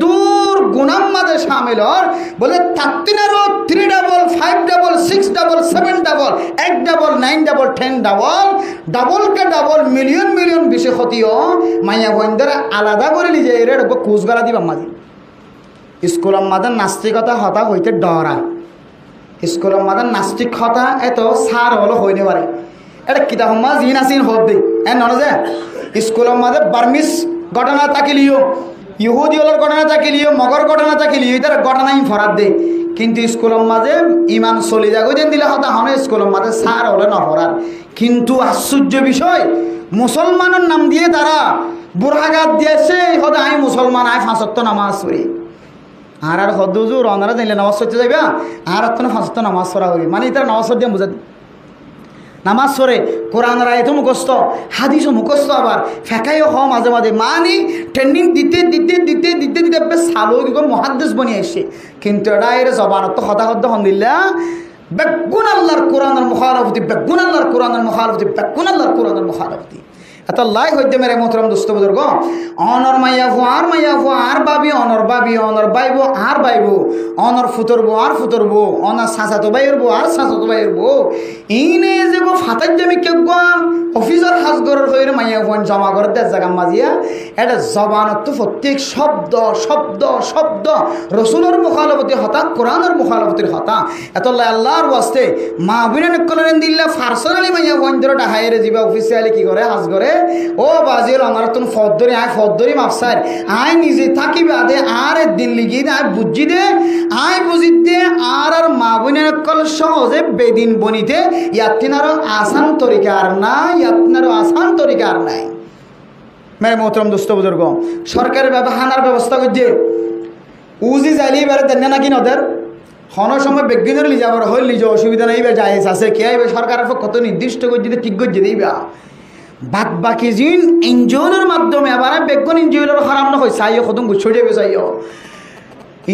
দূর গুনাম মাঝে শামিল হর বলে 3 double 5 double 6 double 7 double 8 double 9 double 10 double double K double million million বেশি ক্ষতিও মাইয়া বন্ধুরা আলাদা করে নিজে এর কুচ গলা দিবা মাঝে স্কুলের মাঝে নাস্তিকতা হতা হইতে ডরা স্কুলের মাঝে নাস্তিক হতা এত সার হলো হইতে পারে এটা কিতাব মাঝ জিন আসিন হোক দেই নয় যে স্কুলের মাঝে বার্মিস ঘটনা তাকিলিও ইহুদি হলোর ঘটনা তাকিলিও মগর ঘটনা তাকিলিও এটার ঘটনাই ফরাত দেয় কিন্তু স্কুলের মাঝে ইমান চলি যাগো যেন দিলে হতা হনে স্কুলের মাঝে সার হলে নফরার কিন্তু আশ্চর্য বিষয় মুসলমানের নাম দিয়ে তারা বুড়াঘাত দিয়েছে হতে আমি মুসলমান আয় 5 ওয়াক্ত নামাজ পড়ি আর হদুজুর অনারা দিলে নামাজ পড়তে যাইবা আর 5 ওয়াক্ত নামাজ পড়া হবি মানে তারা নামাজ পড় দিয়ে বুঝা নামাজ পড়ে কোরআন রায়তো মুখস্থ হাদিসও মুখস্থ আবার ফেঁকাইও হ মাঝে মাঝে মানে ট্রেনিং দিতে দিতে দিতে দিতে দিতে বেশ সালো মহাদ্দেশ বনিয়ে আসছে কিন্তু এটা এর জবানত তো হতাহত হন্দিল্লা বেগুন আল্লাহর কোরআনের মুখালফতি বেগুন আল্লাহর কোরআনের মুখালফতি বেগুন আল্লাহর কোরআনের মুখালফতি এত লাই হইতে মেরে মোহতরম দোস্ত বুজুর্গ অনর মাইয়া ফো আর বাবি অনর বাইব আর বাইব অনর ফুতরবো আর ফুতরবো অনার সাঁচাতো বাইরবো আর সাঁচাতো বাইরবো ইনে যে গো ফাতার জামি কে গো অফিসার হাজগরের হয়ে মাইয়া ফোন জমা করে দেশ জায়গা মাজিয়া এটা জবানত তো প্রত্যেক শব্দ শব্দ শব্দ রসুলের মুখালফতি হতা কোরআনের মুখালফতির হতা এত আল্লাহর ওয়াস্তে মা বিনা কলেন দিল্লা পার্সোনালি মাইয়া ফোন ধরে ডাহাইরে যাবা অফিসিয়ালি কি করে হাজগরে ও বাজির আমার তুমি ফদ্দরি আয় ফদ্দরি মাফসার আয় নিজে থাকিবে আদে আর দিন লিগি আয় বুঝি দে আয় বুঝি দে আর মা বোনের কল সহজে বেদিন বনিতে ইয়াতিনারও আসান তরিকার না ইয়াতিনারও আসান তরিকার নাই মেরে মোহতরম দোস্ত বুজুর্গ সরকারের হানার ব্যবস্থা করছে উজি যাইলে এবারে দেন নাকি নদের হন সময় বেগিনের লিজে আবার হইল লিজে অসুবিধা নাই এবার যাই আছে কে আইবে সরকারের কত নির্দিষ্ট করছে ঠিক করছে দিবা বাদ বাকি জিন এনজিওর মাধ্যমে আবার বেগুন এনজিওর খারাপ না হয় চাইও কত গুছিয়ে যাবে চাইও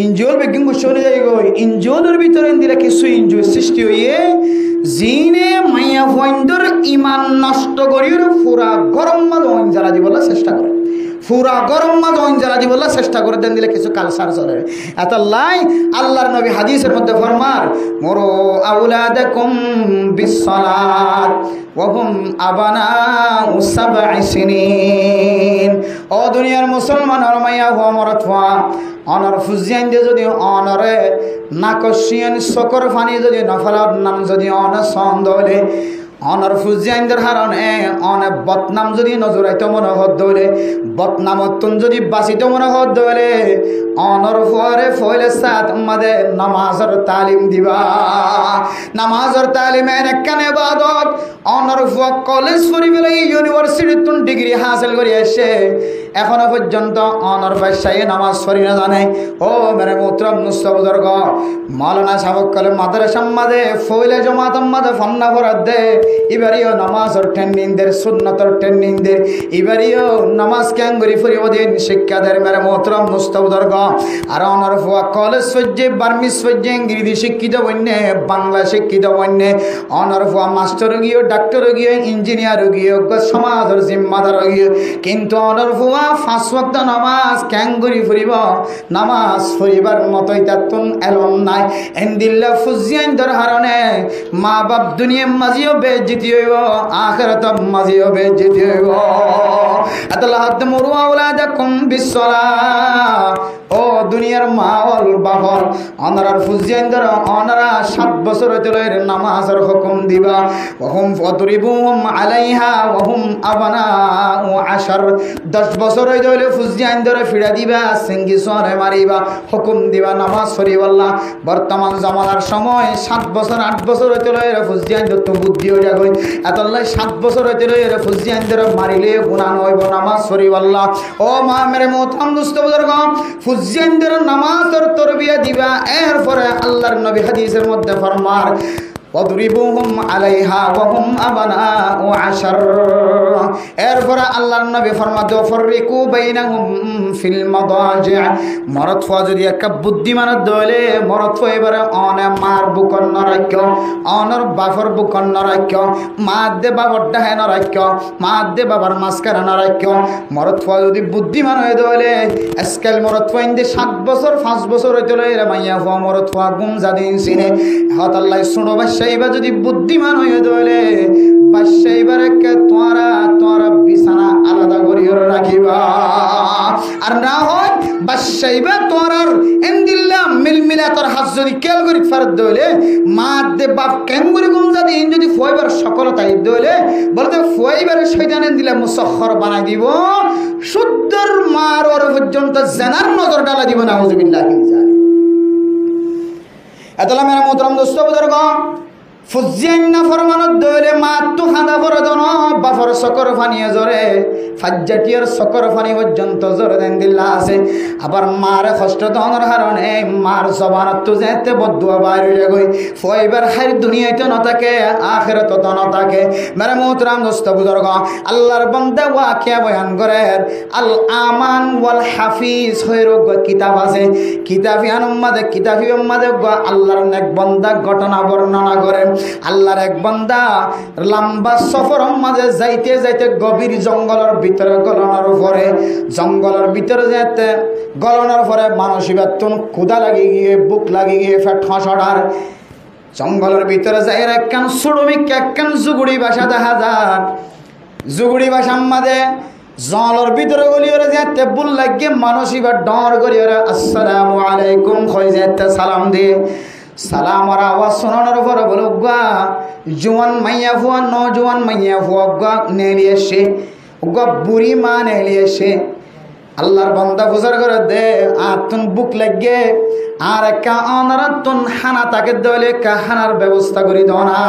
এনজিওর বেগুন গুছিয়ে যাই গো এনজিওর ভিতরে দিলে কিছু এনজিও সৃষ্টি হইয়ে জিনে মাইয়া ফয়েন্দর ইমান নষ্ট করিয়ে পুরা গরম মাঝ অইন জ্বালা দিবলা চেষ্টা করে পুরা গরম মাঝ অইন জ্বালা দিবলা চেষ্টা করে দেন দিলে কিছু কালসার চলে এত লাই আল্লাহর নবী হাদিসের মধ্যে ফরমার মোরো আউলাদাকুম বিসসালাত ওয়া হুম আবানাউ 7 সিনিন ও দুনিয়ার মুসলমান আর মাইয়া হওয়া মরত হওয়া অনর ফুজিয়ান দিয়ে যদি অনরে নাকশিয়ান সকর ফানি যদি নফলার নাম যদি অনসন্দ হলে অনর ফুজিয়ানদের হারণে অনে বদনাম যদি নজরাইতে মনে হত হলে বদনামতন যদি বাঁচিত মনে হত হলে অনর ফুয়ারে ফইলে সাত আমাদের নামাজের তালিম দিবা নামাজের তালিমের একখানে বাদত অনর ফুয়া কলেজ পড়ি ফেলে ইউনিভার্সিটির ডিগ্রি হাসিল করে এসে এখনো পর্যন্ত অনর ব্যবসায়ী নামাজ পড়ি না জানে ও মেরে মোহতরম মুস্তাবুজুর্গ মাওলানা সাহেব কলে মাদ্রাসার মাঝে ফইলে জমাতের মাঝে ফন্না ভরাত দে এবারিও নামাজের ট্রেনিং দের সুন্নতের ট্রেনিং দের এবারিও নামাজ ক্যাঙ্গুরি ফুরিব দিন শিক্ষা দের মেরে মোহতরম মুস্তাবুজুর্গ আর অনর ফুয়া কলেজ পর্যায়ে বার্মিস পর্যায়ে ইংরেজি শিক্ষিত বন্যে বাংলা শিক্ষিত বন্যে অনর ফুয়া মাস্টার গিয়ে ডাক্তার গিয়ে ইঞ্জিনিয়ার গিয়ে সমাজের জিম্মাদার গিয়ে কিন্তু অনর ফুয়া 5 ওয়াক্ত নামাজ ক্যাঙ্গুরি ফুরিব নামাজ ফুরিবার মতোই তাতুন এলন নাই এন্দিল্লা ফুজিয়ান দর হারণে মা বাপ দুনিয়া মাজিও বেজ্জতি হইব আখিরাত মাজিও বেজ্জতি হইব আল্লাহ তামুরু আওলাদাকুম বিসসালাত ও দুনিয়ার মাওল বাহর অনারার ফুজিয়ান দর অনারা 7 বছর হইলে নামাজের হুকুম দিবা ওহুম ফাদরিবুহুম আলাইহা ওহুম আবনাউ 10 বছর হইলে ফুজিয়ান দর ফিরা দিবা সিঙ্গি সরে মারিবা হুকুম দিবা নামাজ পড়িবাল্লাহ বর্তমান জামানার সময় 7 বছর 8 বছর হইলে ফুজিয়ান তো বুদ্ধি হইয়া গই এতলাই 7 বছর হইলে ফুজিয়ান দর মারিলে গুনাহ হইব নামাজ পড়িবাল্লাহ ও মা মেরে মোহতরম দোস্ত বুজুর্গ ফুজিয়ানদের নামাজের তরবিয়া দিবা এরপরে আল্লাহর নবী হাদিসের মধ্যে ফরমার ওয়াদরিবুহুম আলাইহা ওয়া হুম আবনাউ আশার। এরপরে আল্লাহর নবী ফরমাতো ফাররিকু বাইনাহুম ফিল মাদাজি'। মরদ ফা যদি একটা বুদ্ধিমান দলে মরদ ফা এবারে অনে মার বুকন নরাক্য, অনর বাফর বুকন নরাক্য, মা দে বাবার ডাহে নরাক্য, মা দে বাবার মাসকারা নরাক্য। মরদ ফা যদি বুদ্ধিমান হয়ে দলে আজকাল মরদ ফা ইন্দে 7 বছর 5 বছর হইতে লইরা মাইয়া ফা মরদ ফা গুম জাদিন সিনে হত আল্লাহ শুনো বাদশাইবা যদি বুদ্ধিমান হয়ে দলে বাদশাইবারে কে তোরা বিছানা আলাদা করিও রাখিবা। আর না হয় বাদশাইবা তোরার এন্দিল্লা মিলমিলা তোর হাত যদি কেল করি ফেরত দইলে মা দে বাপ কেঙ্গুরি গুম জাদি যদি ফয়বার সকলতাই দইলে বলতে ফয়বার শয়তান এন্দিলা মুসখর বানাই দিব, শুদ্ধর মার ওর পর্যন্ত জানার নজর ডালা দিব। নাউযুবিল্লাহ। এতলা মেরা মোহতরম দোস্ত বুজুর্গ, ফুজিয়ান না ফরমানত দইলে মা তু হাদা ফরদন বাফর সকর ফানিয়ে জরে ফাজ্জাটিয়ার সকর ফানি পর্যন্ত জরে দেন দিল্লা আছে। আবার মার কষ্ট দনের কারণে মার জবানত তো যেতে বদুয়া বাইরে গই ফয়বার হার দুনিয়াতে ন থাকে আখিরাত তো ন থাকে। মেরা মোহতরম দোস্ত বুজুর্গ, আল্লাহর বান্দা ওয়াকিয়া বয়ান করে আল আমান ওয়াল হাফিজ হইরগ কিতাব আছে, কিতাবিয়ান উম্মাদে আল্লাহর নেক বান্দা ঘটনা বর্ণনা করে। আল্লাহর এক বান্দা লম্বা সফর মাঝে যাইতে যাইতে গভীর জঙ্গলের ভিতরে গলনার পরে জঙ্গলের ভিতরে যেতে গলনার পরে মানসিক ক্ষুধা লাগি গিয়ে বুক লাগি গিয়ে ফেট খসড়ার জঙ্গলের ভিতরে যাই একখান সুড়মিক একখান জুগুড়ি বাসা দেখা যান। জুগুড়ি বাসার মাঝে জলের ভিতরে গলিওরে যেতে বুল লাগিয়ে মানসিক ডর গলিওরে আসসালামু আলাইকুম কই যেতে সালাম দিয়ে সালামর আওয়াজ শোনানোর পরে বলো গা জোয়ান মাইয়া ফুয়া নজওয়ান মাইয়া ফুয়া গা নেলি এসে গা বুড়ি মা নেলি এসে আল্লাহর বান্দা ফুজার করে দে আর তুন বুক লাগে আর একা অনারা তুন হানা তাকে দলে কা হানার ব্যবস্থা করি দনা।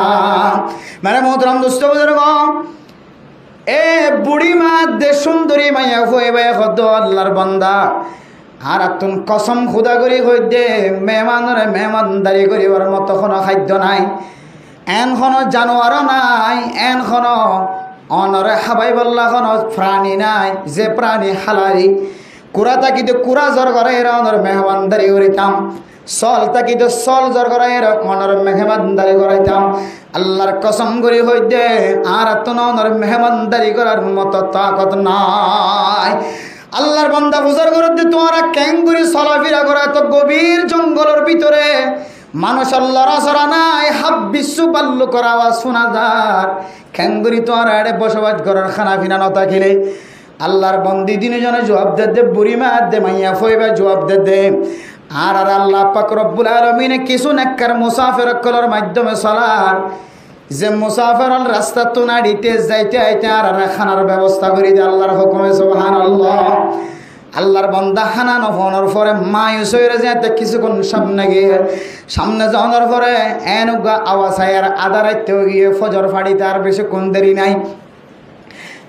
মানে মোহতরম দোস্ত বুজুর্গ, এ বুড়ি মা দে সুন্দরী মাইয়া ফুয়ে বাই হদ আল্লাহর বান্দা আর তুন কসম খুদা করি হই দে মেহমানরে মেহমানদারি করিবার মতো কোনো খাদ্য নাই, এন কোনো জানোয়ারও নাই, এন কোনো অনরে হাবাই বল্লা কোনো প্রাণী নাই যে প্রাণী হালারি। কুড়া তাকিতে কুড়া জ্বর করে এরা অনর মেহমানদারি করিতাম, চল তাকিতে চল জ্বর করে এরা অনর মেহমানদারি করাইতাম। আল্লাহর কসম করি হই দে আর তুন অনর মেহমানদারি করার মতো তাকত নাই। আল্লাহর বান্দা বুঝার করে তোমরা ক্যাঙ্গুরি চলাফেরা করা তো গভীর জঙ্গলের ভিতরে মানুষ লড়াচড়া নাই, হাব বিশ্ব পাল্লু করা আওয়াজ শোনা যার ক্যাঙ্গুরি তোমার আড়ে বসবাস করার খানা পিনা নতা খেলে আল্লাহর বন্দি দিনজনে জবাব দে বুড়ি মা দে মাইয়া ফইবা জবাব দে। আর আল্লাহ পাক রব্বুল আলামিনে কিছু নেককার মুসাফির কলার মাধ্যমে চলার যে মুসাফির রাস্তা তো নাড়িতে যাইতে আইতে আর খানার ব্যবস্থা করি দে আল্লাহর হুকুমে সুবহানাল্লাহ। আল্লাহর বান্দা খানা নফনের পরে মায়ুস হয়ে যেতে কিছুক্ষণ সামনে যাওয়ার পরে এনুগা আওয়াজ আর আধা রাইতে গিয়ে ফজর ফাড়িতে আর বেশিক্ষণ দেরি নাই।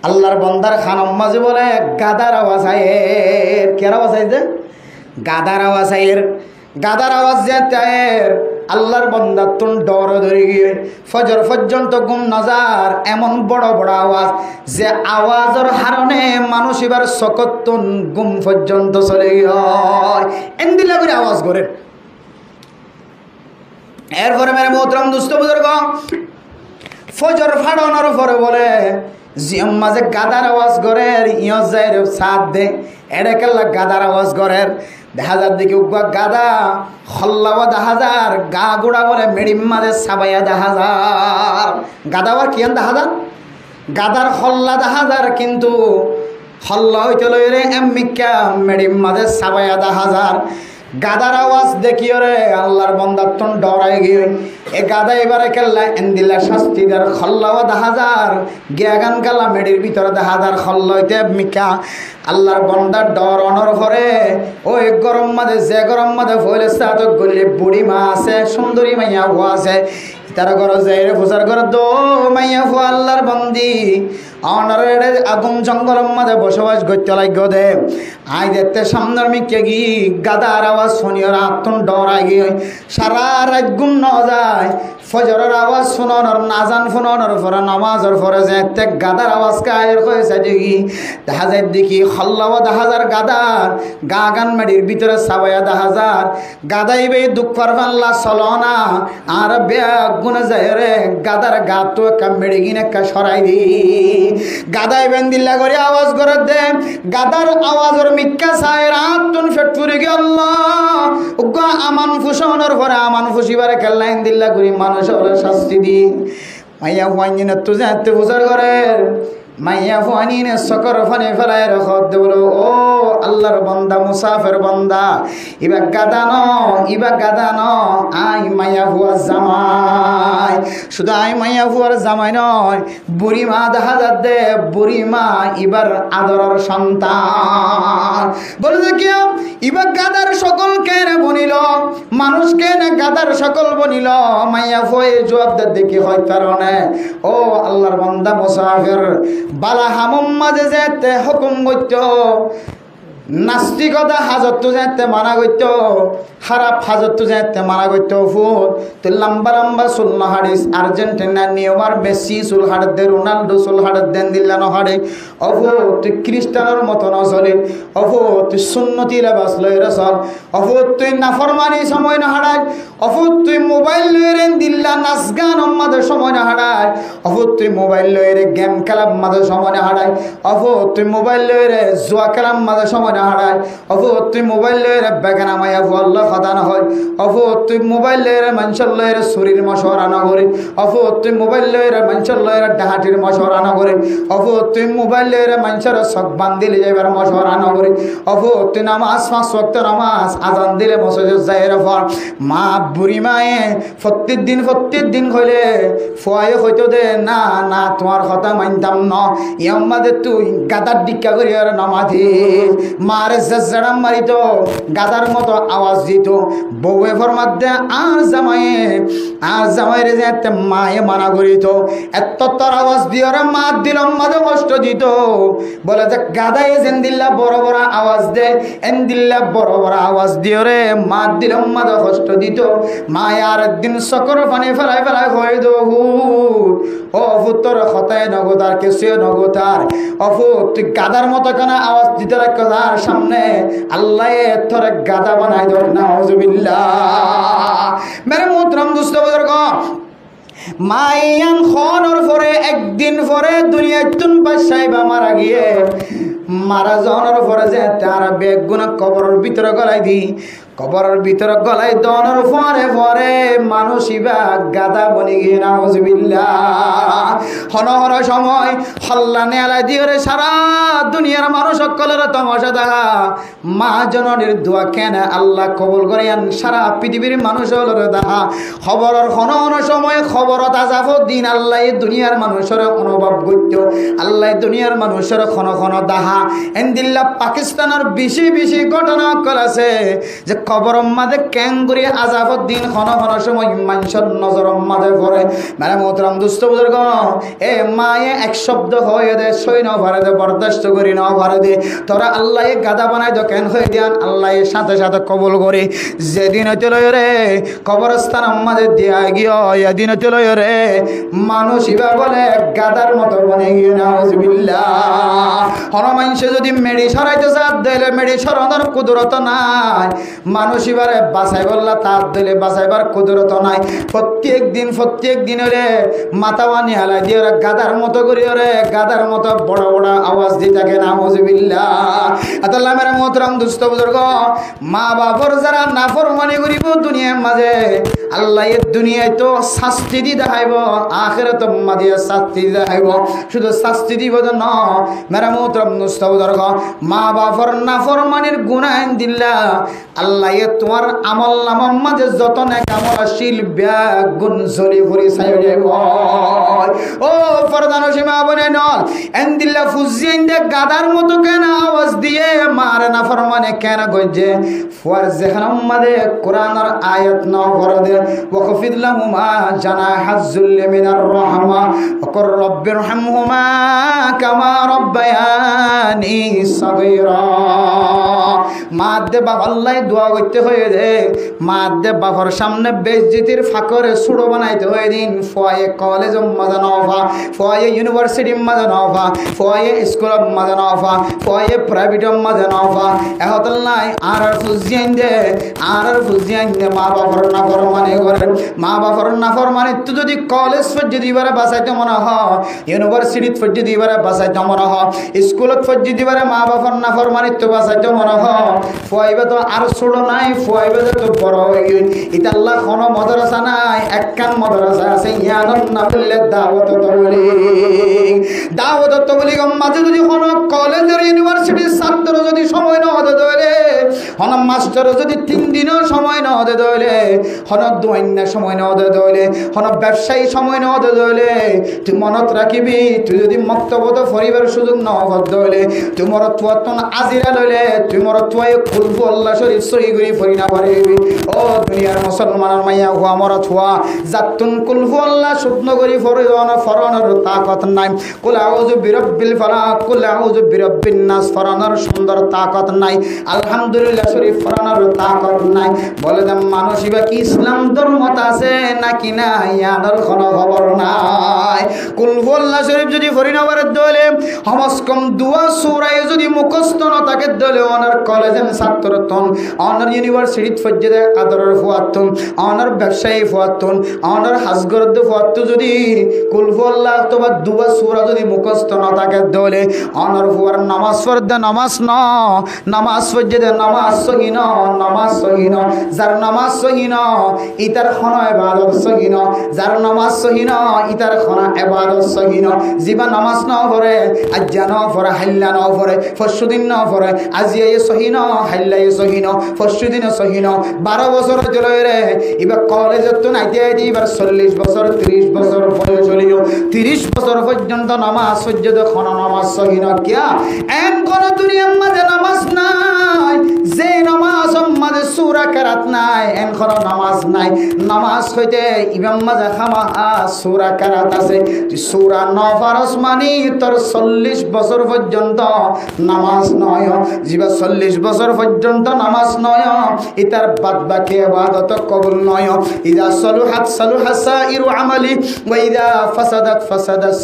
আল্লাহর বান্দার খানম মাঝে বলে গাদার আওয়াজ আয়ের কের আওয়াজ আইছে গাদার আওয়াজ আয়ের গাদার আওয়াজ যেতে আল্লাহর বান্দা তুন ডর ধরে গিয়ে ফজর পর্যন্ত ঘুম নজার এমন বড় বড় আওয়াজ যে আওয়াজের হারণে মানুষ এবার সকতুন ঘুম পর্যন্ত চলে গিয়ে এন্দিলা করে আওয়াজ করে। এরপরে মেরে মোহতরম দুস্থ বুজুর্গ ফজর ফাড়ানোর পরে বলে জিয়ম মাঝে গাদার আওয়াজ করে ইয় যায় সাথ দে এড়ে কেল্লা গাদার আওয়াজ করে দেখা যার দিকে গাদা হল্লাওয়া দেখা যার গা গুড়া বলে মেডিম মাঝে সাবাইয়া দেখা যার গাদাওয়ার কিয়ান দেখা যার গাদার হল্লা দেখা যার কিন্তু হল্লা হইতে লইরে এমিকা মেডিম মাঝে সাবাইয়া দেখা যার গাদার আওয়াজ দেখিও রে আল্লাহর বান্দার তন ডরাই গিয়ে এ গাদা এবারে কেল্লা এন্দিলা শাস্তিদার খল্লাও দেখা যার গিয়াগান গালা মেডির ভিতরে দেখা যার খল্লা হইতে মিকা আল্লাহর বান্দার ডর অনর ভরে ওই গরম মাঝে যে গরম মাঝে ফলে সাত গলিলে বুড়ি মা আছে সুন্দরী মাইয়া হওয়া আছে তারা ঘর যাই রে ফুসার ঘর দো মাইয়া হো আল্লাহর বন্দি অনারে আগুন জঙ্গলের মাঝে বসবাস করতে লাগো দে আই দেখতে সামনের মিকে গি গাদার আওয়াজ শুনিও রাতন ডরাই গিয়ে সারা রাত ঘুম ন যায় ফজরের আওয়াজ শুনানোর নাজান শুনানোর পরে নামাজের পরে যে গাদার আওয়াজ কায়ের হয়েছে দেখি দেখা যায় দেখি হল্লাও দেখা যার গাদার গা গান মেডির ভিতরে সাবাইয়া দেখা যার গাদাইবে দুঃখ পারবাল্লা চলো না আর ব্যাগ গুনে যায় রে গাদার গা তো একটা মেডি কিনে একটা সরাই দি গাদাই বেন্দিল্লা করে আওয়াজ করে দে গাদার আওয়াজের মিক্কা চায় রাত তুন ফেট ফুরে গে আল্লাহ উগা আমান ফুসানোর পরে আমান ফুসিবারে খেললাইন দিল্লা করি মানুষের শাস্তি দি মাইয়া হুয়াইন তো যাতে বুঝার করে মাইয়া হুয়াইন সকর ফানে ফেলায় রেখত দে বলো ও আল্লাহর বান্দা মুসাফির বান্দা ইবা গাদানো আই মাইয়া হুয়ার জামাই শুধু আই মাইয়া হুয়ার জামাই নয় বুড়ি মা দেখা যাচ্ছে বুড়ি মা ইবার আদরের সন্তান বলে যে কি ইবা গাদার সকল কেন বনিল মানুষ কেন গাদার সকল বনিল মাইয়া হুয়ে জবাব দেখি হয় কারণে ও আল্লাহর বান্দা মুসাফির বালা হামম মাঝে যেতে হুকুম করত নাস্তিকতা হাজত যাইতে মানা করত খারাপ হাজত যাইতে মানা করত ফুট তো লম্বা লম্বা চুল নহাড়িস আর্জেন্টিনা নিয়মার মেসি চুল হাড় দে রোনাল্ডো চুল হাড় দেন দিল্লা নহাড়ে অফু তুই খ্রিস্টানের মতো নচলে অফু তুই সুন্নতি লেবাস লইরে চল অফু তুই নাফরমানি সময় নহাড়াই অফু তুই মোবাইল লইরে দিল্লা নাচ গান মাঝে সময় নহাড়াই অফু তুই মোবাইল লইরে গেম খেলার মাঝে সময় নহাড়াই অফু তুই মোবাইল লইরে জুয়া খেলার মাঝে সময় হারায় অফু তুই মোবাইল লইরে বেগানা মাইয়া আল্লাহ কথা না হয় অফু তুই মোবাইল লইরে মানুষের লইরে শরীর মশরা না করে অফু তুই মোবাইল লইরে মানুষের লইরে ডাহাটির মশরা না করে অফু তুই মোবাইল লইরে মানুষের চক বান্ধিলে যাইবার মশরা না করে অফু তুই নামাজ 5 ওয়াক্ত নামাজ আজান দিলে মসজিদে যাইর ফর মা বুড়ি মায়ে প্রত্যেক দিন হইলে ফুয়াই হইতো দে না না তোমার কথা মানতাম না ইয়াম্মাদে তুই গাদার ডিক্কা করি আর নামাজি মারে জড়াম মারিত গাদার মতো আওয়াজ দিত বউয়ে ফরমাদ্দে আর জামাইরে যে মায়ে মানা করিত এত তোর আওয়াজ দিও রে মা দিলম মাঝে কষ্ট দিত বলে যে গাদাই যেন দিল্লা বড় বড় আওয়াজ দে এন দিল্লা বড় বড় আওয়াজ দিও রে মা দিলম মাঝে কষ্ট দিত মায় আর একদিন সকর পানি ফেলাই হয়ে দো ও ফুতর খতায় নগতার কেসে নগতার অফু তুই গাদার মতো কেন আওয়াজ দিতে রাখ সামনে আল্লাহ তোরে গাদা বানাই দো নাউজুবিল্লাহ মেরে মোহতরম দোস্ত বুজুর্গ মাইয়ান খনর পরে একদিন পরে দুনিয়াতুন বাসাইবা মারা গিয়ে মারা যাওয়ার পরে যে তার বেগুনা কবরের ভিতরে গলাই দি কবরের ভিতরে গলাই দনের পরে মানুষ ইবা গাদা বনি গিয়ে নাউজুবিল্লাহ হনহর সময় হল্লা নেলা দিয়ে সারা দুনিয়ার মানুষ সকলের তমাশা দেখা মা জননীর দোয়া কেন আল্লাহ কবুল করেন সারা পৃথিবীর মানুষ হল দেখা খবরের হনহর সময় খবরত আজাব দিন আল্লাহ দুনিয়ার মানুষের অনুভব করত আল্লাহ দুনিয়ার মানুষের খন দাহা এন্দিল্লা পাকিস্তানের বেশি ঘটনা কল আছে যে খবরের মাঝে ক্যাঙ্গুরি আজাবত দিন খন সময় মানুষের নজরের মাঝে পড়ে মানে মোহতরম দুস্থ বুজুর্গ এ মায়ে এক শব্দ হয়ে দে সই ন ভারে দে বরদাস্ত করি ন ভারে দে তোরা আল্লাহ গাদা বানাই দো কেন হয়ে দিয়ান আল্লাহ সাথে সাথে কবুল করে যেদিন হইতে লয় রে কবরস্থান মাঝে দিয়া গিয়ে এদিন হইতে লয় রে মানুষ ইবা বলে গাদার মতো বনে গিয়ে নাউজুবিল্লাহ হন মানুষে যদি মেডি সরাইতে চাপ দিলে মেডি সরানোর কুদরত নাই মানুষ এবারে বাসাই বললা তার দিলে বাসাইবার কুদরত নাই প্রত্যেক দিন রে মাথা বানি হালাই দিয়ে ওরা গাদার মতো করি ওরে গাদার মতো বড় আওয়াজ দিয়ে থাকে নাউজুবিল্লাহ আল্লাহ মেরে মোহতরম দুস্থ বুজুর্গ মা বাবার যারা নাফরমানি করিব দুনিয়ার মাঝে আল্লাহ এর দুনিয়ায় তো শাস্তি দি দেখাইব আখিরাত মাঝে শাস্তি দেখাইব শুধু শাস্তি দিব না মেরে মোহতরম দুস্থ বুজুর্গ মা বাবার নাফরমানির গুনাহ দিল্লা আল্লাহ আল্লাহ তোমার আমল নামার মাঝে যত নেক আমল আসিল ব্যাগ গুণ ঝরি ভরি সাইরে ও ফরদান সীমা বনে নল এন্দিল্লা ফুজিয়েন দে গাদার মতো কেন আওয়াজ দিয়ে মারে না ফরমানে কেন গজে ফুয়ার যেখানে মাঝে কোরআনের আয়াত নাও করে দে ওয়াকফিদ লাহুমা জানাহাজ যুল্লি মিনার রাহমা ওয়াকুর রব্বিরহামহুমা কামা রব্বায়ানি সাগীরা মা দে বাবা আল্লাহ দোয়া করতে হয়ে দে মা দে বাবার সামনে বেজ্জতির ফাকরে সুড়ো বানাইতে হয়ে দিন ফয়ে কলেজ মজা নফা ফয়ে ইউনিভার্সিটি মজা নফা ফয়ে স্কুল মজা নফা ফয়ে প্রাইভেট মজা নফা এহতাল্লাহ আর ফুজিয়ান দে মা বাবার নাফরমানি করেন মা বাবার নাফরমানি তো যদি কলেজ ফজ্জি দিবারে বাঁচাইতে মনে হয় ইউনিভার্সিটিত ফজ্জি দিবারে বাঁচাইতে মনে হয় স্কুলত ফজ্জি দিবারে মা বাবার নাফরমানি তো বাঁচাইতে মনে হয় ফুয়াইবে তো আর ছোড়ো নাই ফুয়াইবে তো বড় হয়ে গেল এটা আল্লাহ কোনো মাদ্রাসা নাই একখান মাদ্রাসা আছে ইয়ানোর না বললে দাওয়াত তবলিগ মাঝে যদি কোনো কলেজের ইউনিভার্সিটির ছাত্র যদি সময় না হতে ধরে হন মাস্টার যদি 3 দিনও সময় না হতে ধরে হন দোয়ান্না সময় না হতে ধরে হন ব্যবসায়ী সময় না হতে ধরে তুই মনত রাখিবি তুই যদি মক্তবত পরিবারের সুযোগ না হতে ধরে তুই মরত তুয়াতন আজিরা লইলে তুই মরত তুয়াই খুলবু আল্লাহ শরীফ সহি করি পড়ি না পারিবি ও দুনিয়ার মুসলমানের মাইয়া হুয়া মরত হুয়া জাতুন কুলহু আল্লাহ শুকনো করি ফরন ফরনের তাকত নাই কুল আউযু বিরাব্বিল ফালাক কুল আউযু বিরাব্বিন নাস ফরনের সুন্দর তাকত নাই আলহামদুলিল্লাহ শরীফ ফরনের তাকত নাই বলে দাম মানুষই কি ইসলাম ধর্মত আছে নাকি না ইয়াদের কোনো খবর নাই কুল আল্লাহ শরীফ যদি পড়ি না পারে দলে হমসকম দুয়া সূরা যদি মুখস্থ না থাকে দলে অনার কলেজের ছাত্রতন অনার ইউনিভার্সিটি ফজ্জে আদরের ফুয়াতুন অনার ব্যবসায়ী ফুয়াতুন অনার হাজগরদ ফুয়াতু যদি কুলহু আল্লাহ অথবা দুয়া সূরা যদি মুখস্থ না থাকে দলে অনার ফুয়ার নামাজ পড়তে নামাজ ফজ্জে নামাজ সহিন যার নামাজ সহিন ইতার খনা ইবাদত সহিন যার নামাজ সহিন ইতার খনা ইবাদত সহিন জিবা নামাজ না পড়ে আজ্জা না পড়ে হাল্লা না পড়ে ফরশুদিন না পড়ে আজিয়ে সহিন হাল্লাই সহিন ফরশুদিন সহিন 12 বছর চলে রে এবার কলেজে তো নাইতে এবার 40 বছর 30 বছর বয়স হলিও 30 বছর পর্যন্ত নামাজ সজ্জদ খনা নামাজ সহিন কিয়া এম কোন দুনিয়ার মাঝে নামাজ নাই যে নামাজ মাঝে সূরা কেরাত নাই এন কোন নামাজ নাই নামাজ হইতে ইমাম মাঝে খামা সূরা কেরাত আছে সূরা নফরস মানি তোর 40 বছর পর্যন্ত নামাজ নয় জিবা 40 বছর পর্যন্ত নামাজ নয় ইতার বাদ বাকি ইবাদত কবুল নয় ইদা সালুহাত সাইরু আমালি ওয়া ইদা ফাসাদাত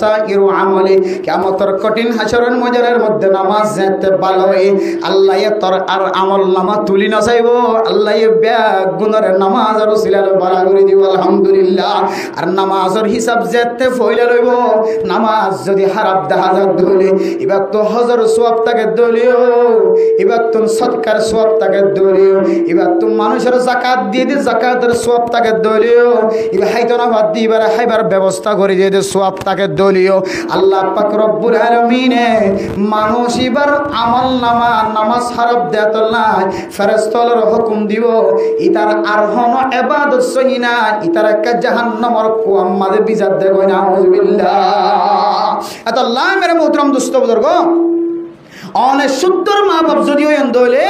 সাইরু আমালি কিয়ামতের কঠিন হাশরের ময়দানের মধ্যে নামাজ যেতে ভালো হয় আল্লাহ তোর আর আমল নামা তুলি না চাইব আল্লাহ ব্যাগ গুণের নামাজ আর সিলার বাড়া করে দিব আলহামদুলিল্লাহ আর নামাজের হিসাব যেতে ফইলা লইব নামাজ যদি হারাপ দেখা যাক ধরে এবার তো হজর সওয়াব তাকে দলিও এবার তো সদকার সওয়াব তাকে দলিও এবার তো মানুষের যাকাত দিয়ে দি যাকাতের সওয়াব তাকে দলিও এবার হাইতনা বাদ দিবার হাইবার ব্যবস্থা করে দিয়ে দি সওয়াব তাকে দলিও আল্লাহ পাক রব্বুল আলামিনে মানুষ এবার আমল নামা নামাজ হারাপ দেত নাই ফেরেশতার হুকুম দিব ইতার আর হন ইবাদত সহিনা ইতার কা জাহান্নামের কুয়াম মাঝে বিজাত দেব না আউযুবিল্লাহ এত আল্লাহ মেরে মোহতরম দোস্ত বুজুর্গ অনে সুন্দর মা বাপ যদি হইন দইলে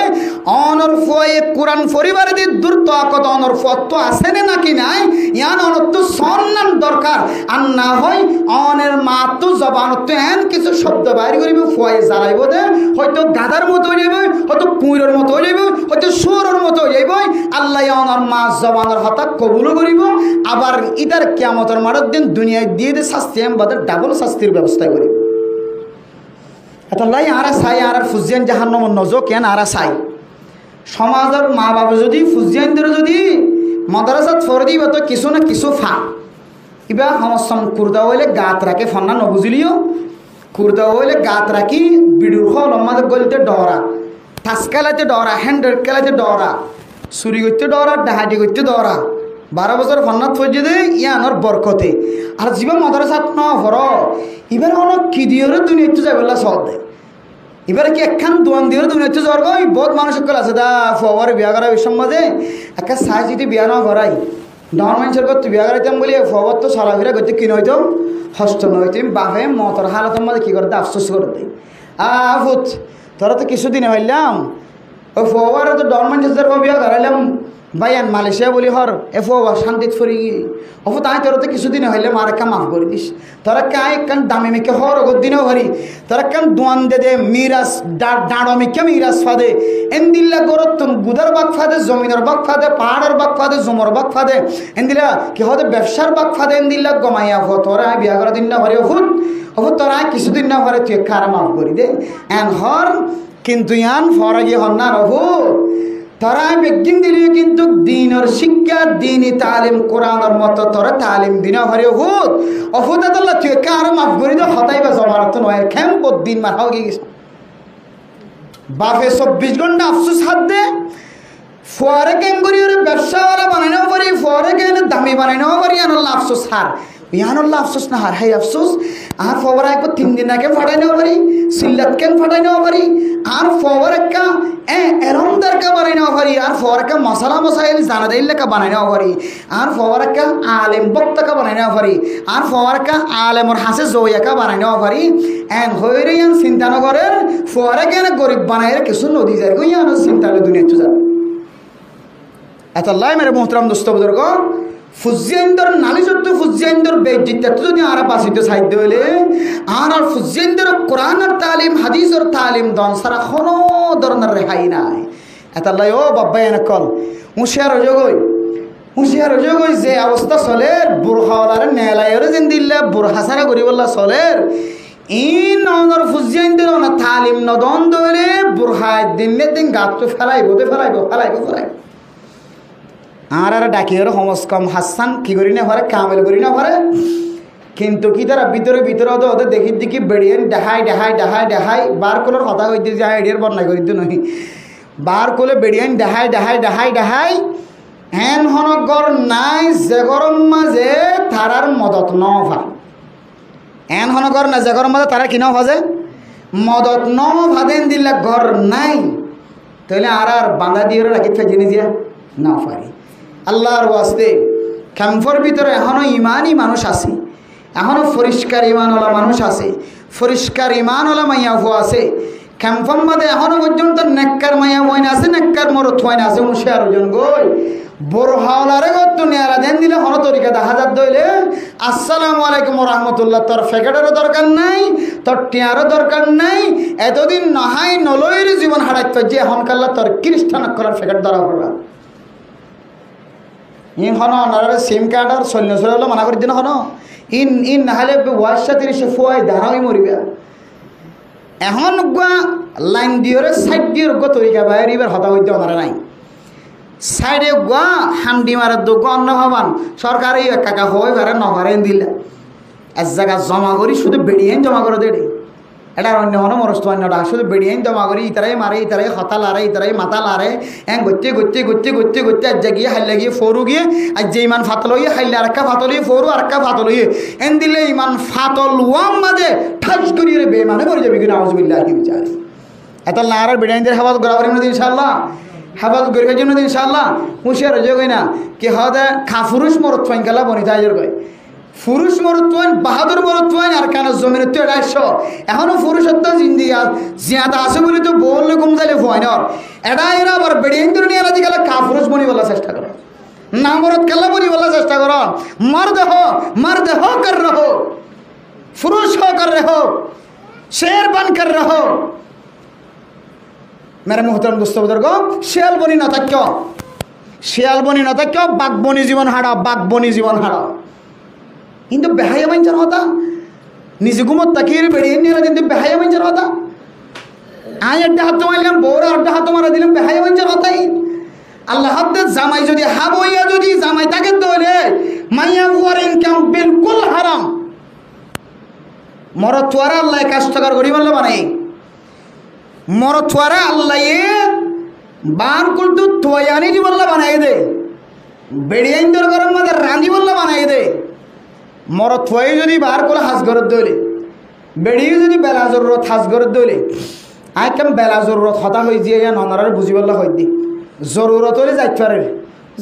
অনর ফয়ে কোরআন পরিবারে দি দূর তাকত অনর ফত আছে নাকি নাই ইয়ান অনর তো সম্মান দরকার আর না হয় অনের মা তো জবান তো এন কিছু শব্দ বাইরে করিব ফয়ে জ্বালাইব দে হয়তো গাধার মতো হয়ে যাবে হয়তো কুইরের মতো হয়ে যাবে হয়তো সুরের মতো হয়ে যাবে আল্লাহ অনর মা জবানের হতা কবুল করিব আবার ইতার কিয়ামতের মাঠের দিন দুনিয়ায় দিয়ে দে শাস্তি আমাদের ডাবল শাস্তির ব্যবস্থা করিব এতলাই আরা চাই আর ফুজিয়ান জাহান্নামের নজো কেন আরা চাই সমাজের মা বাবা যদি ফুজিয়ানদের যদি মাদ্রাসাত ফরে দিব তো কিছু না কিছু ফা ইবা সমসম কুর্দা হইলে গাত রাখে ফন্না নবুঝিলিও কুর্দা হইলে গাত রাখি বিড়ুর হল আমাদের গলিতে ডরা ঠাস খেলাতে ডরা হ্যান্ডেল খেলাতে ডরা চুরি করতে ডরা ডাহাটি করতে ডরা 12 বছর ফন্নাত ফজে দে ইয়ানোর বরকতে আর জীবন মাদ্রাসাত ন ফর এবার অনেক কি দিয়ে দুনিয়া একটু যাই বললা সব দেয় এবারে কি একখান দোয়ান দিয়ে দুনিয়া হচ্ছে জ্বর গই বহুত মানুষ সকল আছে দা ফোয়ার বিয়া করা ওই সমাজে একটা সাইজ যদি বিয়া না করাই ডাউন মানুষের তুই বিয়া করাইতাম বলি ফোয়ার তো চলাফেরা করতে কিনে হইতো হস্ত নয় তুমি বাপে মতর হালতের মধ্যে কী করতে আফসোস করতে ভূত তোরা তো কিছুদিনে হইলাম ওই ফোয়ার তো ডাউন মানুষের বিয়া করাইলাম ভাইয়ান মালয়েশিয়া বলি হর এ ফোয়া শান্তিত ফরি অফ তাই তোরা তো কিছুদিনে হইলে মার একটা মাফ করে দিস তোরা কাই কান দামে মেকে হর অগর দিনেও হরি তোরা কান দোয়ান দে দে মিরাজ ডাঁড় মেকে মিরাজ ফাদে এনদিল্লা গরত তুম গুদার বাগ ফাদে জমিনের বাগ ফাদে পাহাড়ের বাগ ফাদে জমর বাগ ফাদে এনদিল্লা কি হতে ব্যবসার বাগ ফাদে এনদিল্লা গমাইয়া হো তোরা বিয়া করা দিন না হরে অফুত অফুত তোরা কিছুদিন না হরে তুই কারা মাফ করি দে এন হর কিন্তু ইয়ান ফরা গিয়ে হন না অফুত তোরা বেগিন দিলে কিন্তু দিনের শিক্ষা দিনই তালিম কোরআনের মতো তোরা তালিম দিন হরে হুত অফুদাত আল্লাহ তুই কার মাফ করি তো হতাই বা জমানত নয় খেম দিন মার হয়ে গেছে বাপে 24 ঘন্টা আফসোস হাত দে ফোয়ারে কেম করি ওরে ব্যবসাওয়ালা বানাইনাও পারি ফোয়ারে কেন দামি বানাইনাও পারি আনাল্লাহ আফসোস হার ইয়ানুল্লাহ আফসোস না হার হাই আফসোস আর ফোয়ারা একবার 3 দিন আগে ফাটাই নেওয়া পারি সিল্লাত কেন ফাটাই নেওয়া পারি আর ফোয়ার একটা এরমদার কা বানাই নেওয়া পারি আর ফোয়ার একটা মশলা মশাইল জানাদাইল্লা কা বানাই নেওয়া পারি আর ফোয়ার একটা আলেম বক্তা কা বানাই নেওয়া পারি আর ফোয়ার একটা আলেমর হাসে জয়া কা বানাই নেওয়া পারি হয়ে ইয়ান চিন্তা নগরের ফোয়ারে কেন গরিব বানাই কিছু নদী যায় গো ইয়ান চিন্তা দুনিয়া চু যাবে এত আল্লাহ মেরে মোহতরাম দোস্ত বুজুর্গ ফুজিয়াইন্দর নালিশত্ব ফুজিয়াইন্দর বেজিত যদি আর বাসিত সাহিত্য হইলে আর ফুজিয়াইন্দর কোরআন আর তালিম হাদিস আর তালিম দন সারা কোনো ধরনের রেহাই নাই এতাল্লাই ও বাব্বা এনে কল হুঁশিয়ার হয়ে যে অবস্থা চলের বুড়হাওয়ালারে নেলাইরে যেন দিল্লা বুড়হাসারা করি বললা চলের ইন নর ফুজিয়াইন্দর না তালিম নদন দইলে বুড়হাই দিনে দিন গাছ ফেলাইব আর ডাকি ওর সমস কম হাসান কি করি না পারে কামেল করি না পারে কিন্তু কি তারা ভিতরে ওদের দেখি বেড়িয়ে দেখাই বার কলোর কথা হইতে যায় এডিয়ার বর্ণাই করি তো নহি বার কলে বেড়িয়ে দেখাই হেন হনগর নাই যে গরম মাঝে তারার মদত ন ভাই এন হনগর না যে গরম মাঝে তারা কি ন ভাজে মদত ন ভাদেন দিলে ঘর নাই তাহলে আর বাঁধা দিয়ে রাখি ফেজিনি দিয়া না পারি আল্লাহর ওয়াস্তে ক্যাম্পর ভিতরে এখনও ইমানই মানুষ আছে এখনও পরিষ্কার ইমানওয়ালা মানুষ আছে পরিষ্কার ইমানওয়ালা মাইয়া হো আছে ক্যাম্পর মধ্যে এখনও পর্যন্ত নেককার মাইয়া হইনা আছে নেককার মরত হইনা আছে উনসে আরোজন গই বড় হাওলারে গত নেয়ারা দেন দিলে হন তরিকা দেখা যাত দইলে আসসালামু আলাইকুম রহমতুল্লাহ তোর ফেকেটেরও দরকার নাই তোর টিয়ারও দরকার নাই এতদিন নহাই নলইর জীবন হারাইত যে হনকাল্লা তোর খ্রিস্টান করার ফেকেট ধরা পড়বা ইন হন নারে সিম কার্ড আর সৈন্য হলো মানা করে দিন হন ইন নাহলে ওয়াশা 30 ফুয়াই দাঁড়াই মরিবা এখন গুয়া লাইন দিয়ে সাইড দিয়ে গো তরিকা বাইরে এবার হতা হইতে ওনারা নাই সাইডে গুয়া হান্ডি মারার দোক অন্য হবান সরকার এই কাকা হয়ে পারে নভারেন দিলে এক জায়গা জমা করি শুধু বেড়িয়ে জমা করে দেড়ে এটা অন্য হন মরস্ত অন্যটা শুধু বেড়িয়ে জমা করি ইতারাই মারে ইতারাই হতা লারে ইতারাই মাথা লারে গতে আজ গিয়ে হাইলে গিয়ে ফরু গিয়ে আর যে ইমান ফাতল হইয়ে হাইলে আর একটা ফাতল হইয়ে ফরু আর একটা ফাতল হইয়ে এন দিলে ইমান ফাতল ওয়াম মাঝে ঠাস করিয়ে রে বেমানে মরে যাবে কিনা আউযুবিল্লাহি কি বিচার এত নারার বেড়াইদের হাবাত গড়া করি না ইনশাআল্লাহ হাবাত গড়ে জন্য ইনশাআল্লাহ হুঁশিয়ার হয়ে যাবে না কি হদা খাফুরুষ মরত ফাইনকালা বনি তাইজর কয় পুরুষ মরত্বেন বাহাদুর মরত্বেন আর কেন জমিনের তো 150 এখনো পুরুষত্ব জিন্দিগি জিয়াদা আছে বলে তো বললে কম যাইলে ভয় না এটা এরা আবার বেড়িয়েন্দ্র নিয়ে রাজি গেলে কাফুরুষ বনি বলার চেষ্টা করো না মরত কেলা বনি বলার চেষ্টা করো मर्द हो कर रहो पुरुष हो कर रहो शेर बन कर रहो मेरे मोहतरम दोस्तों बुजुर्ग শিয়াল বনি না থাকো বাঘ বনি জীবন হারা কিন্তু বেহায়া মাইনচার হতা নিজে ঘুমত তাকিয়ে বেড়িয়ে নিয়ে কিন্তু বেহায়া মাইনচার হতা আই একটা হাত মারলাম বউরা একটা হাত মারা দিলাম বেহায়া মাইনচার হতাই আল্লাহ হাতে জামাই যদি হাবইয়া যদি জামাই তাকে দলে মাইয়া হুয়ার ইনকাম বিলকুল হারাম মরতুয়ারা আল্লাহ কাজটাকার করি বললে বানাই মরতুয়ারা আল্লাহ বান কুলতু তোয়ানি দি বললে বানাই দে বেড়িয়াইন দর গরম মধ্যে রাঁধি বললে বানাই দে মরত হয়ে যদি বার করে হাঁস ঘরের দইলে বেড়িয়ে যদি বেলা জরুরত হাঁস ঘরের দইলে আই কেম বেলা জরুরত হতা হয়ে দিয়ে ননারে বুঝিবল্লা হয়ে দি জরুরত হলে যাইতে পারে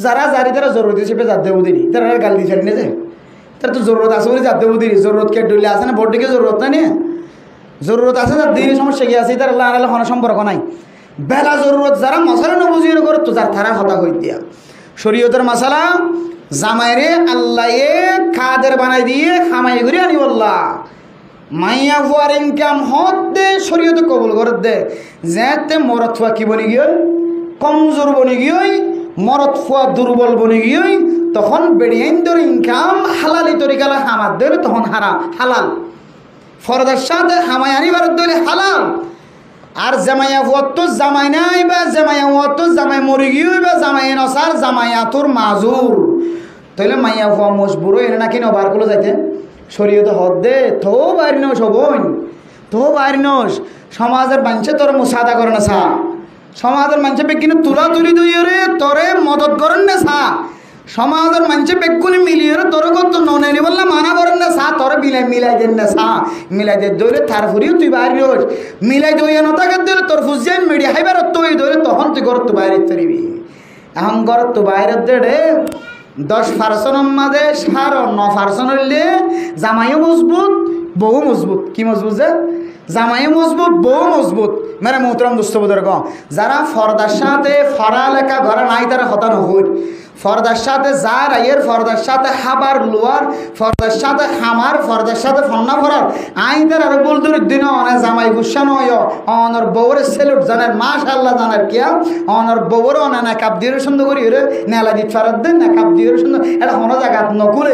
যারা জারি তারা জরুরত হিসেবে যাত দেবো দিনি তারা গাল দিয়ে ফেলি না যে তার তো জরুরত আছে বলে যাত দেবো দিনি জরুরত কে ডুলে আছে না ভোট দিকে জরুরত না নিয়ে জরুরত আছে যার দিনের সমস্যা গিয়ে আছে তার আল্লাহ আল্লাহ কোনো সম্পর্ক নাই বেলা জরুরত যারা মশালা না বুঝিয়ে করো তো যার তারা হতা হয়ে দিয়া শরীয়তের মশালা জামাইরে আল্লাহ খাদের বানাই দিয়ে খামাই ঘুরে আনি বললা মাইয়া ফুয়ার ইনকাম হত দে শরীয়তে কবুল করে দে যেতে মরত ফুয়া কি বনি গিয়ে কমজোর বনি গিয়ে মরত ফুয়া দুর্বল বনি গিয়ে তখন বেড়িয়াইন তোর ইনকাম হালালি তরিকালা হামার দেবে তখন হালাল ফরদার সাথে হামাই আনিবার দলে হালাল আর জামাইয়া ফুয়ার তো জামাই নাই বা জামাইয়া ফুয়ার তো জামাই মরি গিয়ে বা জামাই নসার জামাইয়া তোর মাজুর তাহলে মাইয়া ফুয়া মজবুর এনে নাকি নবার গুলো যাইতে শরীয়তে হদ দে তো বাইর নস হবন তো বাইর নস সমাজের মানুষে তোর মুসাদা করে না সা সমাজের মানুষে বেগিনে তুলা তুলি দইরে তোরে মদত করেন না সা সমাজের মানুষে বেগুনি মিলিয়ে তোর কত ননে বললাম মানা করেন না সা তোর মিলাই দেন না সা মিলাই দে দইরে তার ফুরিও তুই বাইর নস মিলাই দইয়া নতাকে দিলে তোর ফুজিয়ান মিডিয়া হাইবার তুই দইরে তখন তুই ঘর তো বাইরে তরিবি এখন ঘর তো বাইরে দে 10% মাঝে 9% হইলে জামাইও মজবুত বউ মজবুত কি মজবুত যে জামাইও মজবুত বউ মজবুত মেরে মোহতরম দুস্থবুদের গো যারা ফরদার সাথে ফরালেখা ঘরে নাই তারা হতানো হই ফরদার সাথে যার আইয়ের ফরদার সাথে হাবার লোয়ার ফরদার সাথে হামার ফরদার সাথে ফন্না ফরার আইনদের আর বলতে দিন অনেক জামাই গুসা নয় অনর বউরে সেলুট জানার মাশাআল্লাহ জানার কিয়া অনর বউরে অনেক না কাপ দিয়ে সুন্দর করি রে নেলা দিত ফারাত দেন না কাপ দিয়ে সুন্দর এটা কোনো জায়গা নকুলে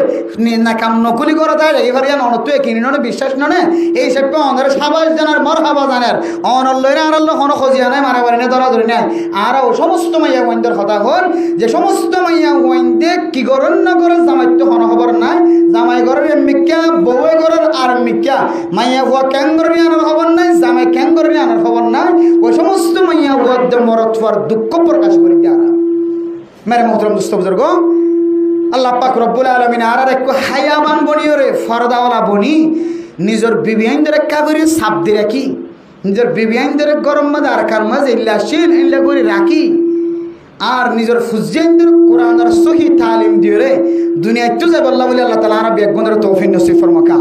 না কাম নকুলি করে দেয় এইবারে অনত্ব কিনি ননে বিশ্বাস ননে এই সব অনর সাবাস জানার মর হাবা জানার অনর লইরা আর আল্লাহ কোনো খজিয়া নাই মারামারি না ধরা ধরে নেয় আর ও সমস্ত মাইয়া ওয়াইন্দের কথা হল যে সমস্ত মাইয়া ওয়াইন্দে কি করেন না করেন জামাই তো কোনো খবর নাই জামাই ঘরের মিক্কা বউয়ে ঘরের আর মিক্কা মাইয়া বুয়া ক্যাং করে আনার খবর নাই জামাই ক্যাং করে আনার খবর নাই ওই সমস্ত মাইয়া বুয়াদের মরত হওয়ার দুঃখ প্রকাশ করি তারা মেরে মোহতরম দোস্ত বুজুর্গ আল্লাহ পাক রব্বুল আলামিন আর একটু হায়াবান বনিও রে ফরদাওয়ালা বনি নিজের বিবিয়াইনদের একা করে সাপ দিয়ে রাখি নিজের বিবিয়াইনদের গরম মাঝে আর কার মাঝে ইল্লাশীল ইল্লা করে রাখি আর নিজের ফুজিয়াইনদের কোরআনের সহি তালিম দিয়ে রে দুনিয়ায় তো যাবে আল্লাহ বলে আল্লাহ তাআলা আর বেগবনের তৌফিক নসিব ফরমাকা।